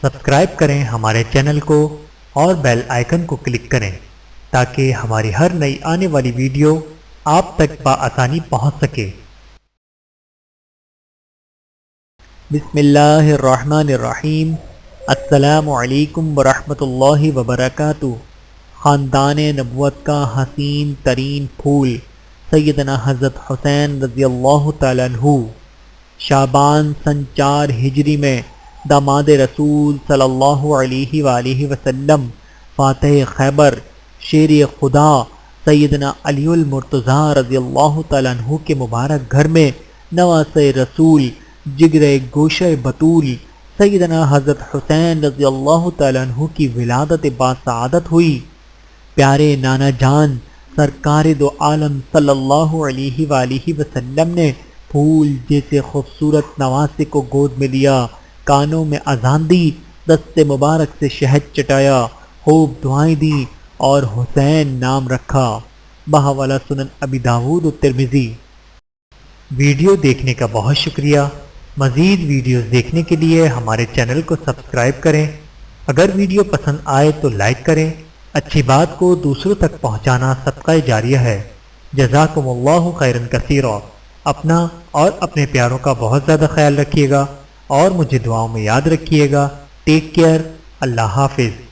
Subscribe کریں ہمارے channel کو اور بیل آئیکن کو کلک کریں تاکہ ہماری ہر نئی آنے والی ویڈیو آپ تک بآسانی پہنچ سکے۔ بسم اللہ الرحمن الرحیم۔ السلام علیکم ورحمۃ اللہ وبرکاتہ۔ خاندان نبوت کا حسین ترین پھول سیدنا حضرت حسین رضی اللہ تعالیٰ عنہ شعبان سن 4 ہجری میں داماد رسول صلی اللہ علیہ وآلہ وسلم فاتح خیبر شیر خدا سیدنا علی المرتضیٰ رضی اللہ تعالیٰ عنہ کے مبارک گھر میں نواسۂ رسول جگر گوشہ بطول سیدنا حضرت حسین رضی اللہ تعالیٰ عنہ کی ولادت باسعادت ہوئی۔ پیارے نانا جان سرکار دو عالم صلی اللہ علیہ وآلہ وسلم نے پھول جیسے خوبصورت نواسے کو گود میں لیا، کانوں میں اذان دی، دست مبارک سے شہد چٹایا، خوب دعائیں دیں اور حسین نام رکھا۔ بحوالہ سنن ابی داؤد و ترمذی۔ ویڈیو دیکھنے کا بہت شکریہ۔ مزید ویڈیوز دیکھنے کے لیے ہمارے چینل کو سبسکرائب کریں۔ اگر ویڈیو پسند آئے تو لائک کریں۔ اچھی بات کو دوسروں تک پہنچانا صدقہ جاریہ ہے۔ جزاکم اللہ خیرا کثیرا۔ اپنا اور اپنے پیاروں کا بہت زیادہ خیال رکھیے گا اور مجھے دعاؤں میں یاد رکھیے گا۔ Take care. اللہ حافظ۔